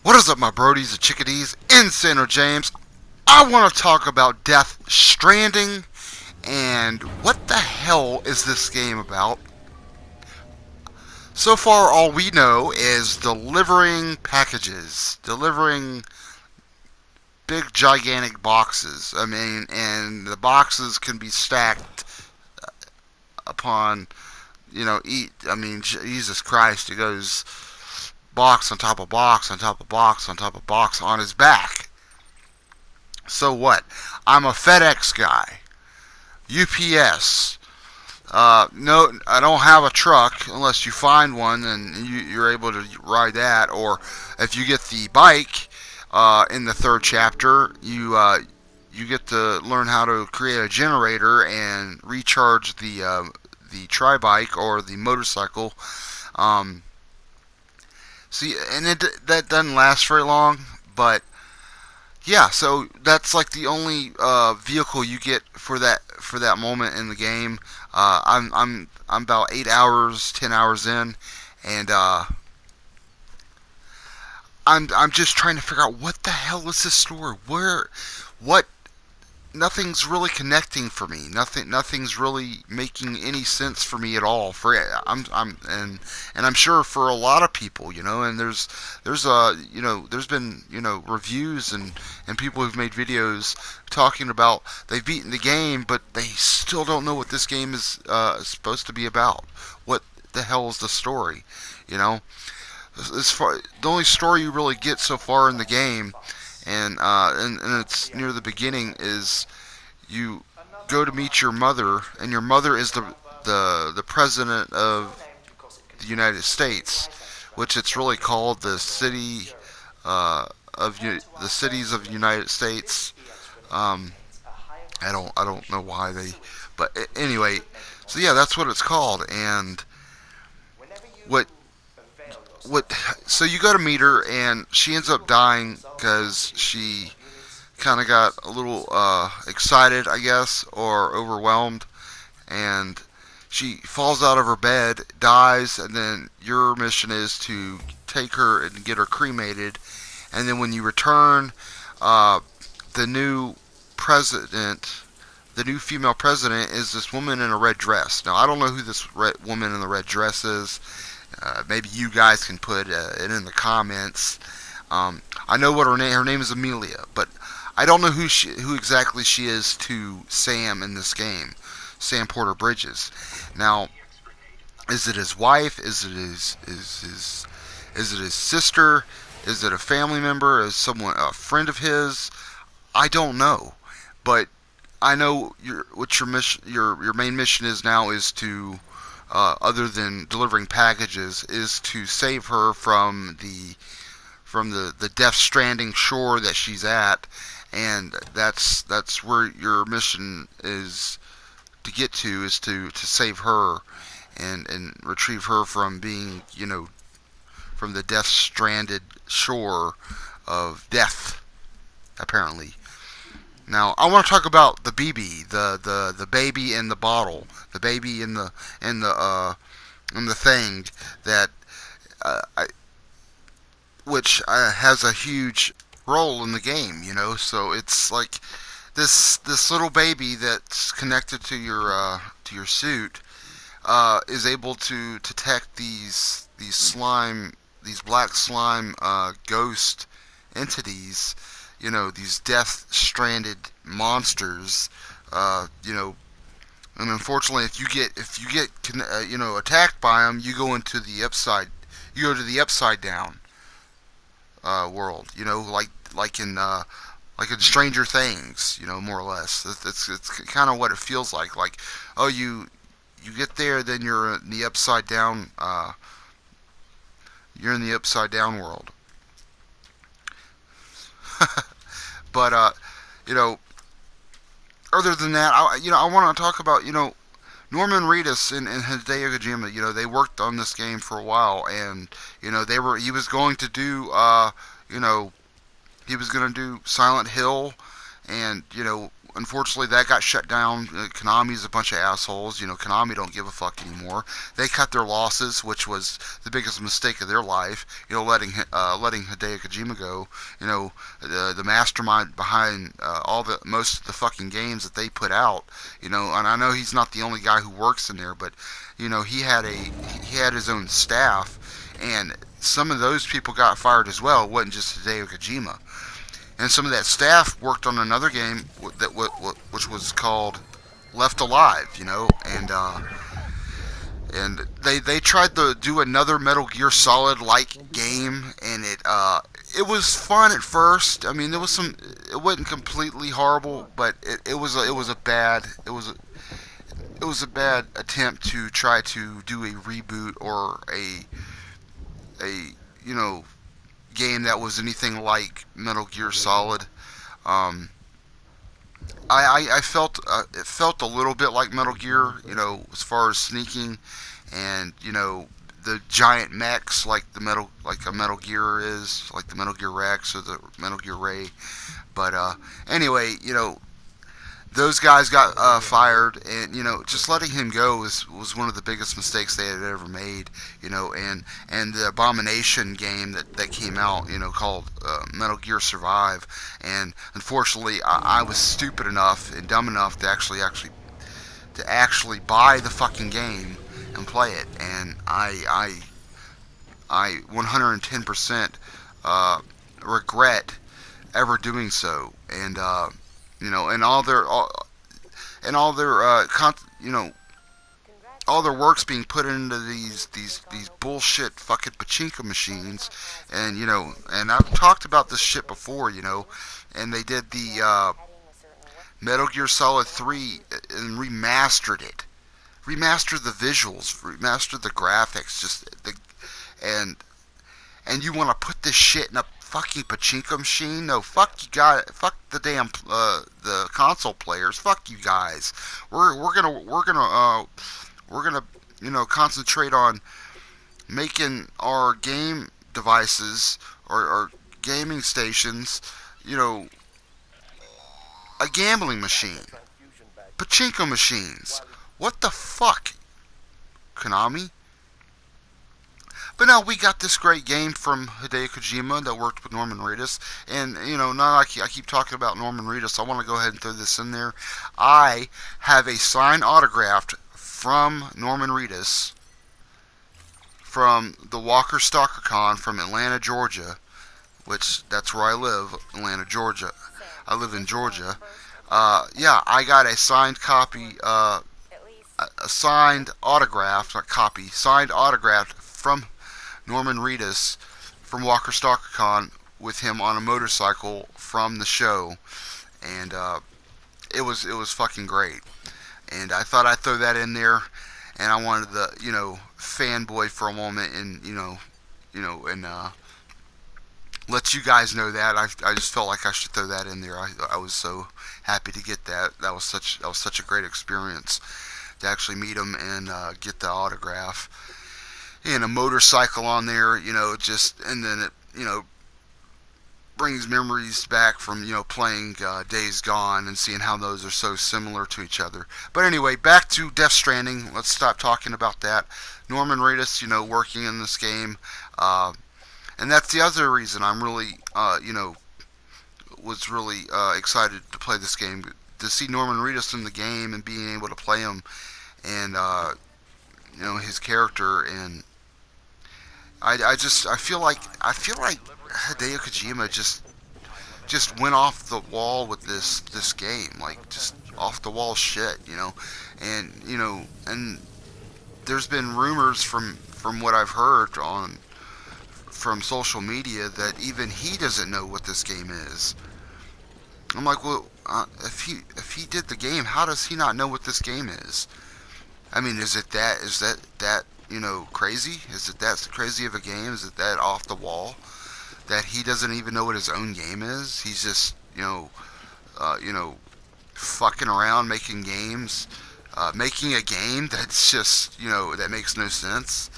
What is up, my brodies and chickadees in Center James? I want to talk about Death Stranding and what the hell is this game about? So far, all we know is delivering packages, delivering big, gigantic boxes. I mean, and the boxes can be stacked upon, I mean, Jesus Christ, it goes box on top of box on top of box on top of box on his back. So what? I'm a FedEx guy. UPS. No, I don't have a truck unless you find one and you're able to ride that. Or if you get the bike in the third chapter, you get to learn how to create a generator and recharge the tri-bike or the motorcycle. See, and that doesn't last very long, but yeah, so that's like the only vehicle you get for that moment in the game. I'm about 8 hours, 10 hours in, and I'm just trying to figure out what the hell is this story? What? Nothing's really connecting for me. Nothing's really making any sense for me at all. And I'm sure for a lot of people, and there's been reviews and people who've made videos talking about they've beaten the game, but they still don't know what this game is supposed to be about. What the hell is the story? The only story you really get so far in the game, and it's near the beginning, is you go to meet your mother, and your mother is the president of the United States, which it's really called the city the cities of the United States. I don't know why but anyway, so yeah, that's what it's called. And what what so you go to meet her, and she ends up dying because she kind of got a little excited, I guess, or overwhelmed, and she falls out of her bed, dies, and then your mission is to take her and get her cremated. And then when you return, the new president, the new female president, is this woman in a red dress. Now, I don't know who this woman in the red dress is. Maybe you guys can put it in the comments. I know what her name. Her name is Amelia, but I don't know who exactly she is to Sam in this game. Sam Porter Bridges. Now, is it his wife? Is it his sister? Is it a family member? Is someone a friend of his? I don't know, but I know what your mission, your main mission is now, is to other than delivering packages, is to save her from the Death Stranding shore that she's at, and that's where your mission is to get to, is to save her and retrieve her from being, from the Death Stranded shore of death, apparently. Now, I want to talk about the BB, the baby in the bottle, the baby in the thing that which has a huge role in the game. So it's like this little baby that's connected to your suit is able to detect these black slime ghost entities, these death stranded monsters, and unfortunately, if you get attacked by them, you go to the upside down world, like in Stranger Things, more or less. It's kind of what it feels like. Like, oh, you get there, then you're in the upside down. You're in the upside down world. But other than that, I want to talk about Norman Reedus and Hideo Kojima. They worked on this game for a while, and he was going to do he was going to do Silent Hill, and unfortunately, that got shut down. Konami's a bunch of assholes. Konami don't give a fuck anymore. They cut their losses, which was the biggest mistake of their life. Letting Hideo Kojima go. The mastermind behind most of the fucking games that they put out. And I know he's not the only guy who works in there, but he had his own staff, and some of those people got fired as well. It wasn't just Hideo Kojima. And some of that staff worked on another game which was called Left Alive, and they tried to do another Metal Gear Solid like game, and it was fun at first. I mean, it wasn't completely horrible, but it was a bad attempt to try to do a reboot or a game that was anything like Metal Gear Solid. Um, I felt it felt a little bit like Metal Gear, as far as sneaking and the giant mechs like a Metal Gear is, like the Metal Gear Rex or the Metal Gear Ray. But anyway, those guys got fired, and just letting him go was one of the biggest mistakes they had ever made. And the Abomination game that came out, called Metal Gear Survive, and unfortunately, I was stupid enough and dumb enough to actually buy the fucking game and play it, and I 110% regret ever doing so, and and all their all their work's being put into these bullshit fucking pachinko machines, and I've talked about this shit before, and they did the Metal Gear Solid 3 and remastered the visuals, remastered the graphics, and and you want to put this shit in a fucking pachinko machine? No, fuck you guys. Fuck the damn the console players. Fuck you guys. We're gonna concentrate on making our game devices or our gaming stations, a gambling machine, pachinko machines. What the fuck, Konami? But now we got this great game from Hideo Kojima that worked with Norman Reedus, and now I keep talking about Norman Reedus. I want to go ahead and throw this in there. I have a signed autograph from Norman Reedus from the Walker Stalker Con from Atlanta, Georgia, which that's where I live, Atlanta, Georgia. I live in Georgia. Yeah, I got a signed copy, a signed autograph, not copy, signed autograph from Norman Reedus from Walker Stalker Con with him on a motorcycle from the show, and it was fucking great. And I thought I'd throw that in there, and I wanted the fanboy for a moment, and and let you guys know that I just felt like I should throw that in there. I was so happy to get that. That was such a great experience to actually meet him and get the autograph. And a motorcycle on there, and then it, brings memories back from, playing Days Gone and seeing how those are so similar to each other. But anyway, back to Death Stranding. Let's stop talking about that. Norman Reedus, working in this game, and that's the other reason I'm really, was really excited to play this game, to see Norman Reedus in the game and being able to play him, and his character. And I feel like Hideo Kojima just went off the wall with this game, like just off the wall shit, and there's been rumors from what I've heard from social media that even he doesn't know what this game is. I'm like, well, if he did the game, how does he not know what this game is? I mean, is that crazy? Is it that crazy of a game? Is it that off the wall that he doesn't even know what his own game is? He's just, fucking around making games, making a game that's just, that makes no sense.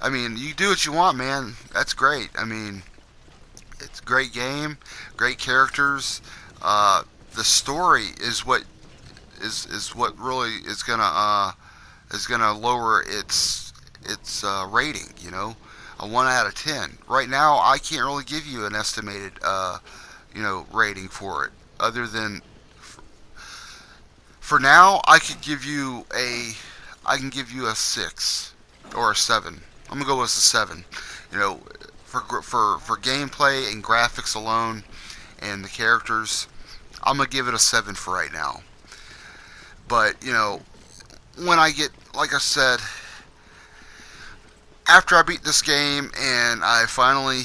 I mean, you do what you want, man. That's great. I mean, it's a great game, great characters. the story is what really is gonna lower its rating. A 1 out of 10. Right now, I can't really give you an estimated rating for it, other than for now I can give you a 6 or a 7. I'm gonna go with a 7. You know, for gameplay and graphics alone and the characters, I'm gonna give it a 7 for right now. But when I get, like I said, after I beat this game and I finally,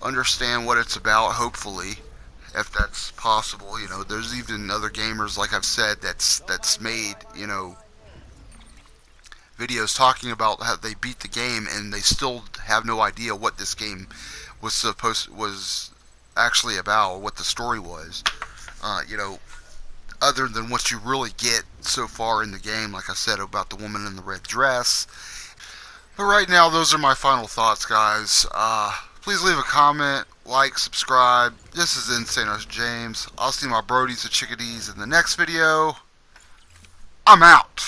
understand what it's about, hopefully, if that's possible, there's even other gamers, like I've said, that's made, videos talking about how they beat the game and they still have no idea what this game was actually about, what the story was. Other than what you really get so far in the game, like I said about the woman in the red dress. But right now, those are my final thoughts, guys. Please leave a comment, like, subscribe. This is Insane James. I'll see my brodies and chickadees in the next video. I'm out.